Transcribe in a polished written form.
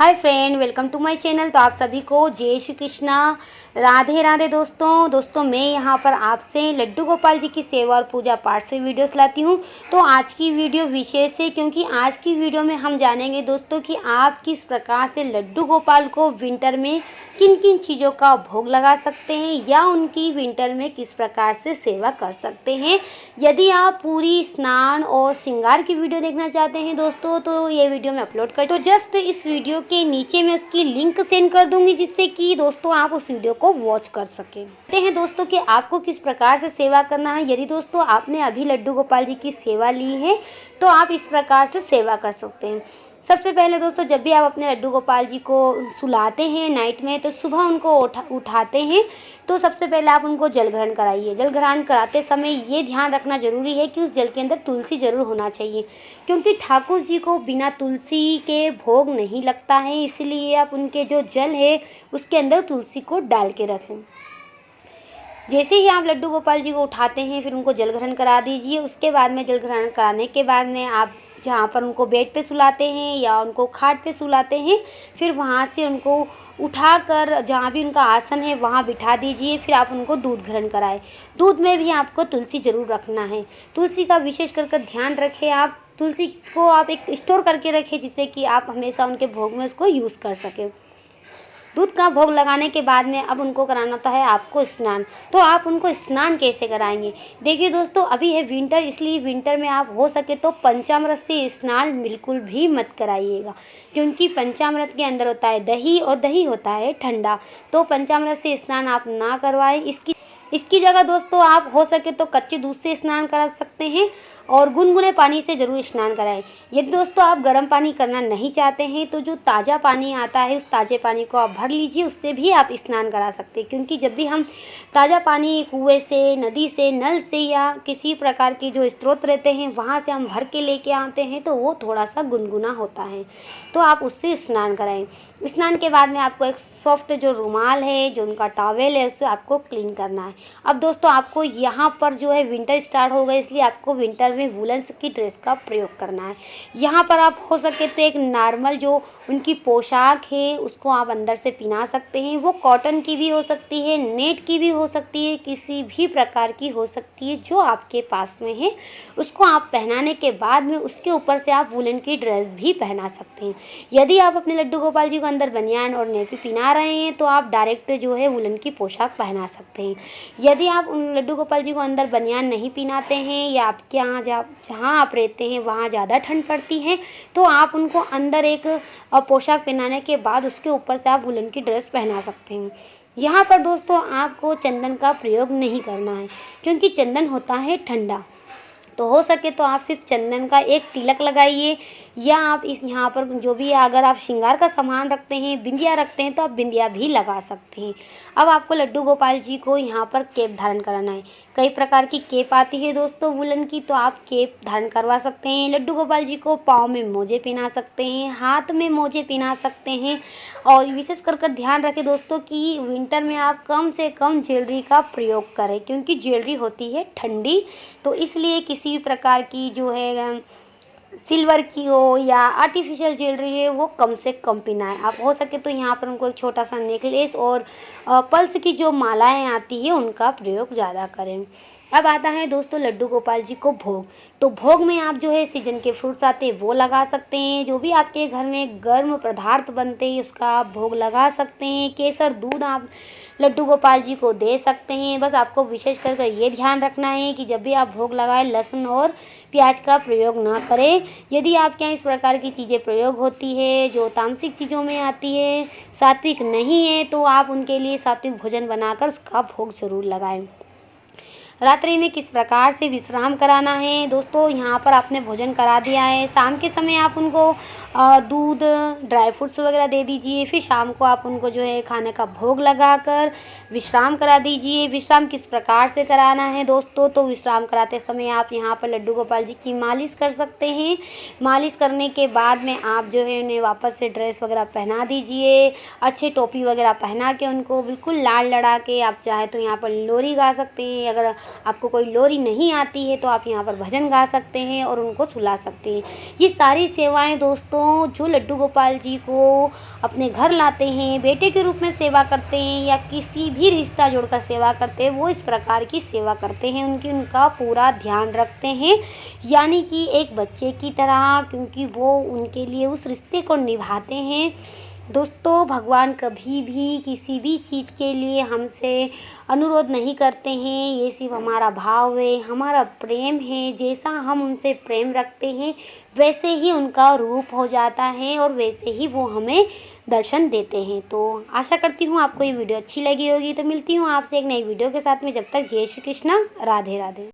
Hi friend, welcome to my channel. तो आप सभी को जय श्री कृष्णा, राधे राधे। दोस्तों मैं यहाँ पर आपसे लड्डू गोपाल जी की सेवा और पूजा पाठ से वीडियोस लाती हूँ। तो आज की वीडियो विशेष है क्योंकि आज की वीडियो में हम जानेंगे दोस्तों कि आप किस प्रकार से लड्डू गोपाल को विंटर में किन किन चीज़ों का भोग लगा सकते हैं या उनकी विंटर में किस प्रकार से सेवा कर सकते हैं। यदि आप पूरी स्नान और श्रृंगार की वीडियो देखना चाहते हैं दोस्तों तो ये वीडियो मैं अपलोड कर तो जस्ट इस वीडियो के नीचे मैं उसकी लिंक सेंड कर दूंगी जिससे कि दोस्तों आप उस वीडियो को वॉच कर सकें। कहते हैं दोस्तों कि आपको किस प्रकार से सेवा करना है। यदि दोस्तों आपने अभी लड्डू गोपाल जी की सेवा ली है तो आप इस प्रकार से सेवा कर सकते हैं। सबसे पहले दोस्तों जब भी आप अपने लड्डू गोपाल जी को सुलाते हैं नाइट में तो सुबह उनको उठाते हैं तो सबसे पहले आप उनको जल ग्रहण कराइए। जल ग्रहण कराते समय ये ध्यान रखना जरूरी है कि उस जल के अंदर तुलसी जरूर होना चाहिए क्योंकि ठाकुर जी को बिना तुलसी के भोग नहीं लगता है। इसलिए आप उनके जो जल है उसके अंदर तुलसी को डाल के रखें। जैसे ही आप लड्डू गोपाल जी को उठाते हैं फिर उनको जल ग्रहण करा दीजिए। उसके बाद में जल ग्रहण कराने के बाद में आप जहाँ पर उनको बेड पे सुलाते हैं या उनको खाट पे सुलाते हैं फिर वहाँ से उनको उठाकर जहाँ भी उनका आसन है वहाँ बिठा दीजिए। फिर आप उनको दूध ग्रहण कराएं। दूध में भी आपको तुलसी ज़रूर रखना है। तुलसी का विशेष कर ध्यान रखें। आप तुलसी को आप एक स्टोर करके रखें जिससे कि आप हमेशा उनके भोग में उसको यूज़ कर सकें। दूध का भोग लगाने के बाद में अब उनको कराना होता है आपको स्नान। तो आप उनको स्नान कैसे कराएंगे? देखिए दोस्तों अभी है विंटर, इसलिए विंटर में आप हो सके तो पंचामृत से स्नान बिल्कुल भी मत कराइएगा क्योंकि पंचामृत के अंदर होता है दही और दही होता है ठंडा। तो पंचामृत से स्नान आप ना करवाएं। इसकी जगह दोस्तों आप हो सके तो कच्चे दूध से स्नान करा सकते हैं और गुनगुने पानी से ज़रूर स्नान कराएं। यदि दोस्तों आप गर्म पानी करना नहीं चाहते हैं तो जो ताज़ा पानी आता है उस ताज़े पानी को आप भर लीजिए, उससे भी आप स्नान करा सकते हैं क्योंकि जब भी हम ताज़ा पानी कुएं से, नदी से, नल से या किसी प्रकार के जो स्रोत रहते हैं वहाँ से हम भर के लेके आते हैं तो वो थोड़ा सा गुनगुना होता है। तो आप उससे स्नान कराएं। स्नान के बाद में आपको एक सॉफ्ट जो रुमाल है, जो उनका टॉवेल है, उससे आपको क्लीन करना है। अब दोस्तों आपको यहाँ पर जो है विंटर स्टार्ट हो गए इसलिए आपको विंटर में वुलन्स की ड्रेस का प्रयोग करना है। यहाँ पर आप हो सके तो एक नॉर्मल जो उनकी पोशाक है उसको आप अंदर से पहना सकते हैं। वो कॉटन की भी हो सकती है, नेट की भी हो सकती है, किसी भी प्रकार की हो सकती है जो आपके पास में है। उसको आप पहनाने के बाद में उसके ऊपर से आप वुलन की ड्रेस भी पहना सकते हैं। यदि आप अपने लड्डू गोपाल जी को अंदर बनियान और नेकी पहना रहे हैं तो आप डायरेक्ट जो है वुलन की पोशाक पहना सकते हैं। यदि आप उन लड्डू गोपाल जी को अंदर बनियान नहीं पहनाते हैं या आपके यहाँ जहाँ आप रहते हैं वहाँ ज़्यादा ठंड पड़ती है तो आप उनको अंदर एक पोशाक पहनाने के बाद उसके ऊपर से आप वुलन की ड्रेस पहना सकते हैं। यहाँ पर दोस्तों आपको चंदन का प्रयोग नहीं करना है क्योंकि चंदन होता है ठंडा। तो हो सके तो आप सिर्फ चंदन का एक तिलक लगाइए या आप इस यहाँ पर जो भी अगर आप श्रृंगार का सामान रखते हैं, बिंदिया रखते हैं तो आप बिंदिया भी लगा सकते हैं। अब आपको लड्डू गोपाल जी को यहाँ पर केप धारण कराना है। कई प्रकार की केप आती है दोस्तों वुलन की, तो आप केप धारण करवा सकते हैं। लड्डू गोपाल जी को पाँव में मोजे पहना सकते हैं, हाथ में मोजे पहना सकते हैं। और विशेष कर ध्यान रखें दोस्तों कि विंटर में आप कम से कम ज्वेलरी का प्रयोग करें क्योंकि ज्वेलरी होती है ठंडी। तो इसलिए किसी भी प्रकार की जो है सिल्वर की हो या आर्टिफिशियल ज्वेलरी है वो कम से कम पहनाएं। आप हो सके तो यहाँ पर उनको एक छोटा सा नेकलेस और पल्स की जो मालाएं आती है उनका प्रयोग ज़्यादा करें। अब आता है दोस्तों लड्डू गोपाल जी को भोग। तो भोग में आप जो है सीजन के फ्रूट्स आते हैं वो लगा सकते हैं। जो भी आपके घर में गर्म पदार्थ बनते हैं उसका आप भोग लगा सकते हैं। केसर दूध आप लड्डू गोपाल जी को दे सकते हैं। बस आपको विशेष कर ये ध्यान रखना है कि जब भी आप भोग लगाएं लहसुन और प्याज का प्रयोग ना करें। यदि आपके यहाँ इस प्रकार की चीज़ें प्रयोग होती है जो तामसिक चीज़ों में आती है, सात्विक नहीं है, तो आप उनके लिए सात्विक भोजन बनाकर उसका भोग जरूर लगाएं। रात्रि में किस प्रकार से विश्राम कराना है दोस्तों, यहाँ पर आपने भोजन करा दिया है। शाम के समय आप उनको दूध, ड्राई फ्रूट्स वगैरह दे दीजिए। फिर शाम को आप उनको जो है खाने का भोग लगाकर विश्राम करा दीजिए। विश्राम किस प्रकार से कराना है दोस्तों, तो विश्राम कराते समय आप यहाँ पर लड्डू गोपाल जी की मालिश कर सकते हैं। मालिश करने के बाद में आप जो है उन्हें वापस से ड्रेस वगैरह पहना दीजिए। अच्छे टोपी वगैरह पहना के उनको बिल्कुल लाड़ लड़ा के आप चाहे तो यहाँ पर लोरी गा सकते हैं। अगर आपको कोई लोरी नहीं आती है तो आप यहाँ पर भजन गा सकते हैं और उनको सुला सकते हैं। ये सारी सेवाएं दोस्तों जो लड्डू गोपाल जी को अपने घर लाते हैं, बेटे के रूप में सेवा करते हैं या किसी भी रिश्ता जोड़कर सेवा करते हैं, वो इस प्रकार की सेवा करते हैं, उनका पूरा ध्यान रखते हैं, यानी कि एक बच्चे की तरह, क्योंकि वो उनके लिए उस रिश्ते को निभाते हैं। दोस्तों भगवान कभी भी किसी भी चीज़ के लिए हमसे अनुरोध नहीं करते हैं, ये सिर्फ हमारा भाव है, हमारा प्रेम है। जैसा हम उनसे प्रेम रखते हैं वैसे ही उनका रूप हो जाता है और वैसे ही वो हमें दर्शन देते हैं। तो आशा करती हूँ आपको ये वीडियो अच्छी लगी होगी। तो मिलती हूँ आपसे एक नई वीडियो के साथ में। जब तक जय श्री कृष्णा, राधे राधे।